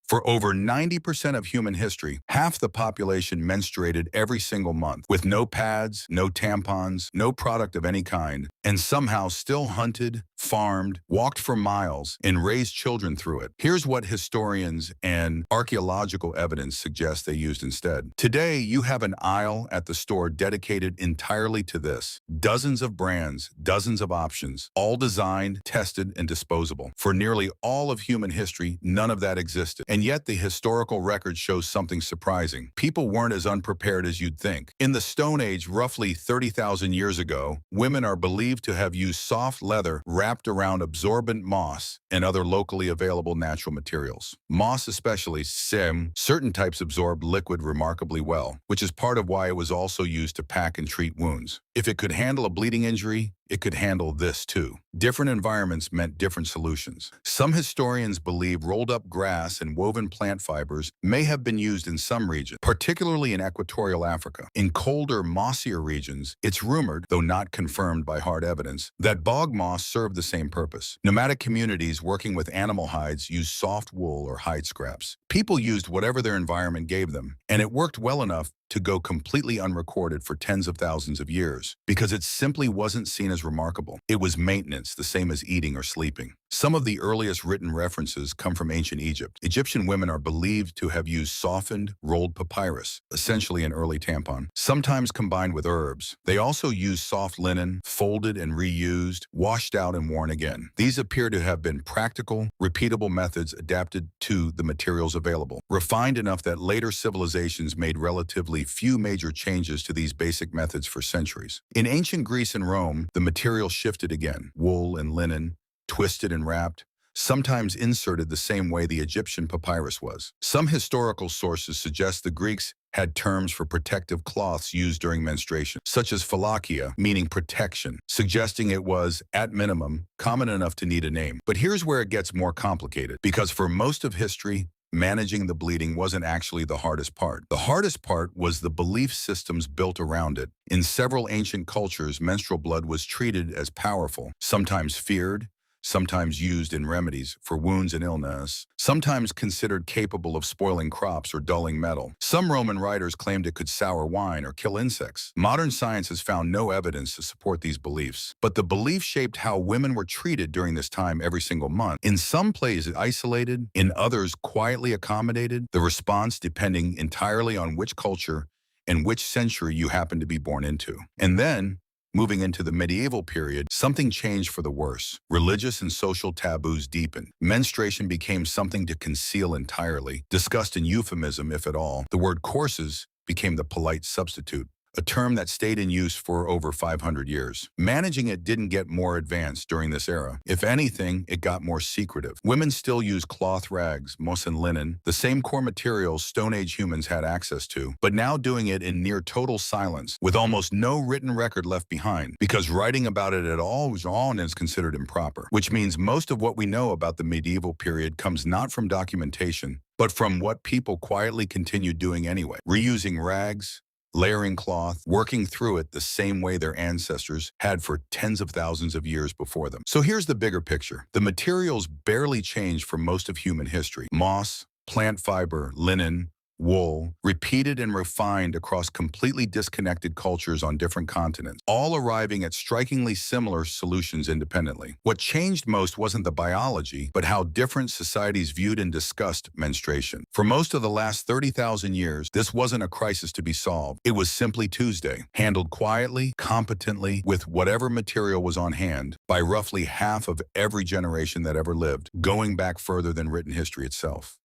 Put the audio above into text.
For over 90% of human history, half the population menstruated every single month, with no pads, no tampons, no product of any kind, and somehow still hunted, farmed, walked for miles, and raised children through it. Here's what historians and archaeological evidence suggest they used instead. Today, you have an aisle at the store dedicated entirely to this. Dozens of brands, dozens of options, all designed, tested, and disposable. For nearly all of human history, none of that existed. And yet the historical record shows something surprising. People weren't as unprepared as you'd think. In the Stone Age, roughly 30,000 years ago, women are believed to have used soft leather wrapped around absorbent moss and other locally available natural materials. Moss especially, certain types absorb liquid remarkably well, which is part of why it was also used to pack and treat wounds. If it could handle a bleeding injury, it could handle this too. Different environments meant different solutions. Some historians believe rolled up grass and woven plant fibers may have been used in some regions, particularly in equatorial Africa. In colder, mossier regions, it's rumored, though not confirmed by hard evidence, that bog moss served the same purpose. Nomadic communities working with animal hides used soft wool or hide scraps. People used whatever their environment gave them, and it worked well enough to go completely unrecorded for tens of thousands of years, because it simply wasn't seen as remarkable. It was maintenance, the same as eating or sleeping. Some of the earliest written references come from ancient Egypt. Egyptian women are believed to have used softened, rolled papyrus, essentially an early tampon, sometimes combined with herbs. They also used soft linen, folded and reused, washed out and worn again. These appear to have been practical, repeatable methods adapted to the materials available, refined enough that later civilizations made relatively few major changes to these basic methods for centuries. In ancient Greece and Rome, the material shifted again. Wool and linen, twisted and wrapped, sometimes inserted the same way the Egyptian papyrus was. Some historical sources suggest the Greeks had terms for protective cloths used during menstruation, such as phulakia, meaning protection, suggesting it was, at minimum, common enough to need a name. But here's where it gets more complicated, because for most of history, managing the bleeding wasn't actually the hardest part. The hardest part was the belief systems built around it. In several ancient cultures, menstrual blood was treated as powerful, sometimes feared, sometimes used in remedies for wounds and illness, sometimes considered capable of spoiling crops or dulling metal. Some Roman writers claimed it could sour wine or kill insects. Modern science has found no evidence to support these beliefs, but the belief shaped how women were treated during this time every single month. In some places isolated, in others quietly accommodated, the response depending entirely on which culture and which century you happen to be born into. And then, moving into the medieval period, something changed for the worse. Religious and social taboos deepened. Menstruation became something to conceal entirely, discussed in euphemism if at all. The word courses became the polite substitute, a term that stayed in use for over 500 years. Managing it didn't get more advanced during this era. If anything, it got more secretive. Women still used cloth rags, moss and linen, the same core materials Stone Age humans had access to, but now doing it in near total silence, with almost no written record left behind, because writing about it at all was on is considered improper, which means most of what we know about the medieval period comes not from documentation, but from what people quietly continued doing anyway, reusing rags, layering cloth, working through it the same way their ancestors had for tens of thousands of years before them. So here's the bigger picture. The materials barely changed for most of human history. Moss, plant fiber, linen, wool, repeated and refined across completely disconnected cultures on different continents, all arriving at strikingly similar solutions independently. What changed most wasn't the biology, but how different societies viewed and discussed menstruation. For most of the last 30,000 years, this wasn't a crisis to be solved. It was simply Tuesday, handled quietly, competently, with whatever material was on hand, by roughly half of every generation that ever lived, going back further than written history itself.